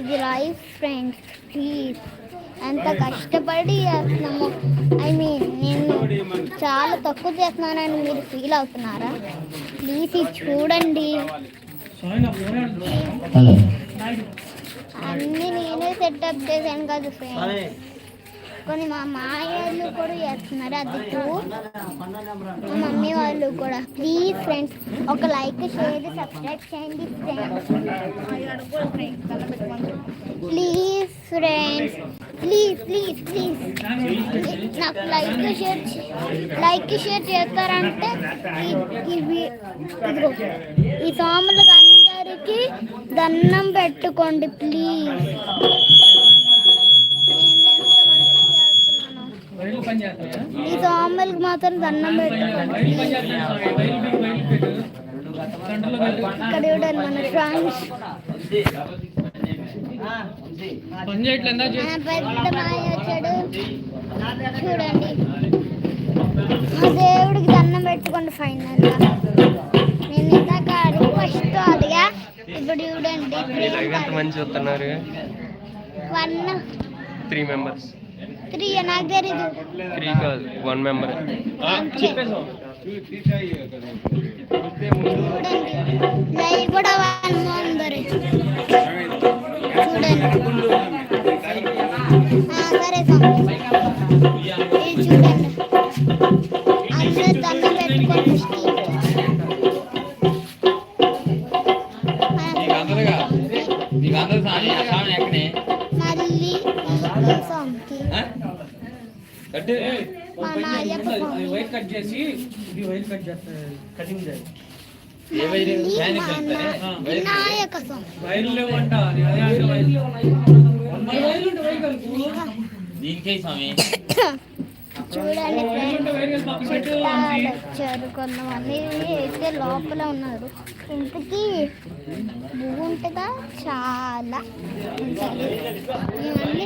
ఇది life friends, please. ఎంత కష్టపడి చేస్తున్నాము. ఐ మీన్ నేను చాలా తక్కువ చేస్తున్నానని మీరు ఫీల్ అవుతున్నారా? ప్లీజ్ ఇది చూడండి. అన్నీ నేనే సెటప్ చేశాను కదా ఫ్రెండ్స్. కొన్ని మా మాయలు కూడా చేస్తున్నారు, అది మా మమ్మీ వాళ్ళు కూడా. ప్లీజ్ ఫ్రెండ్స్ ఒక లైక్ షేర్ సబ్స్క్రైబ్ చేయండి friends. Please friends, please please please నాకు లైక్ షేర్ చేస్తారంటే ఈ సాములకు అందరికీ దండం పెట్టుకోండి ప్లీజ్. ఈ సాములకు మాత్రం దండం పెట్టుకోండి. ఇక్కడ చూడండి మన ఫ్రెండ్స్ పెద్ద మాయ వచ్చాడు చూడండి. మా దేవుడికి దండం పెట్టుకోండి. ఫైనల్ గా నేను ఇందాక రిక్వెస్ట్ అడిగా, ఇప్పుడు చూడండి 3 members. 3 నాకు తెలీదు. 3 కాదు 1 member. లైవ్ కూడా 1 member చూడండి. సరే చూడండి అందరూ దండం పెట్టుకోండి. మళ్ళీ సాంగ్కి మన అయ్యప్ప వినాయక చూడండి వచ్చారు కొంతమంది అయితే లోపల ఉన్నారు. ఇంటికి బాగుంటుందా? చాలా ఇవన్నీ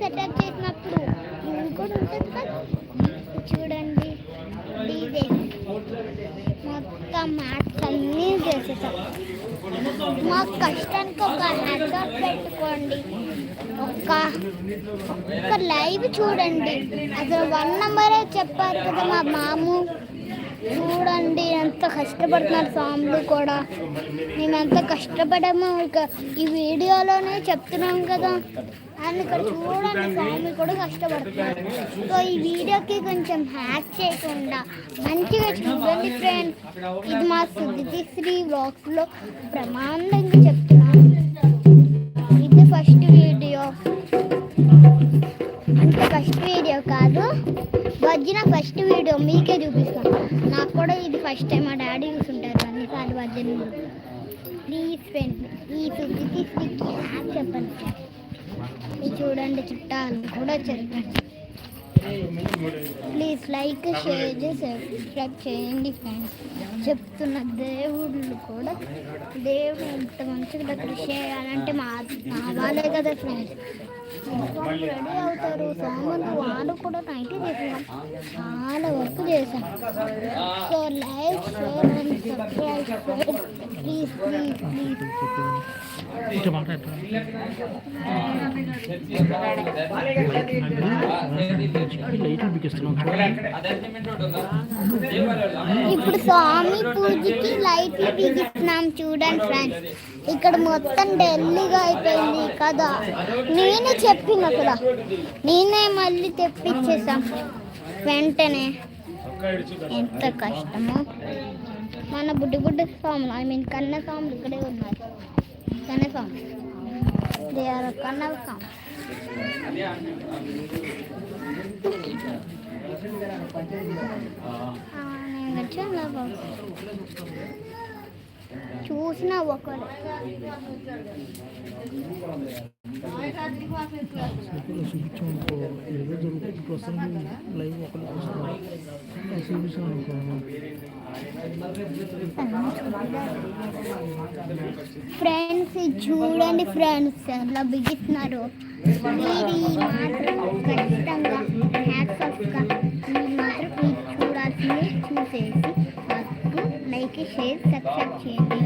సెటప్ చేసినప్పుడు ఇవి కూడా ఉంటుంది కదా. చూడండి డీజే మొత్తం మ్యాథ్స్ అన్నీ చేసేసాం. మా కష్టానికి ఒక హ్యాట్సాఫ్ పెట్టుకోండి. ఒక్క లైవ్ చూడండి. అసలు 1 number చెప్పారు కదా మా మాము. చూడండి ఎంత కష్టపడుతున్నారు సాములు కూడా. మేము ఎంత కష్టపడామో ఇక ఈ వీడియోలోనే చెప్తున్నాం కదా. అండ్ ఇక్కడ చూడండి సాములు కూడా కష్టపడుతున్నారు. సో ఈ వీడియోకి కొంచెం హ్యాక్ చేయకుండా మంచిగా చూడండి ఫ్రెండ్స్. ఇది మా సుదితిశ్రీ వ్లాగ్స్లో ప్రమాణంగా చెప్తున్నాను. ఇది ఫస్ట్ వీడియో, అంత ఫస్ట్ వీడియో కాదు, వచ్చిన ఫస్ట్ వీడియో మీకే చూపిస్తాను. నాకు కూడా ఇది ఫస్ట్ టైం. మా డాడీ చూసుంటారు అన్నిసార్లు వచ్చిన. ప్లీజ్ ఫ్రెండ్స్ ఈ సుదితిశ్రీకి హ్యాక్ చెప్పండి. ఇది చూడండి చుట్టాలు కూడా చెప్పండి. ప్లీజ్ లైక్ షేర్ సబ్స్క్రైబ్ చేయండి ఫ్రెండ్స్. చెప్తున్న దేవుళ్ళు కూడా దేవుడు ఎంత మంచిగా డెకరేట్ చేయాలంటే మా వాళ్ళే కదా ఫ్రెండ్స్. రెడీ అవుతారు సామాన్లు. వాళ్ళు కూడా నైట్ చేసాం, చాలా వర్క్ చేశాం. So like share and subscribe please please please. ఇప్పుడు స్వామి పూజకి లైట్లు బిగిస్తున్నాం చూడండి ఫ్రెండ్స్. ఇక్కడ మొత్తం ఢిల్లీగా అయిపోయింది కదా. నేనే చెప్పిన కదా, నేనే మళ్ళీ తెప్పించేసాం వెంటనే. ఎంత కష్టమో. మన బుడ్డి స్వాములు, ఐ మీన్ కన్న స్వాములు ఇక్కడే ఉన్నారు. కన్న స్వామి దే ఆర్ కన్న స్వామి. నేను వచ్చాను చూసిన ఒకరు ఫ్రెండ్స్ చూడండి ఫ్రెండ్స్ ఎలా బిగిస్తున్నారు. ఇది మాత్రం ఖచ్చితంగా హ్యాట్సాఫ్గా మీరు మాత్రం చూడాల్సింది. చూసేసి నాకు లైక్ షేర్ సబ్స్క్రైబ్ చేయండి.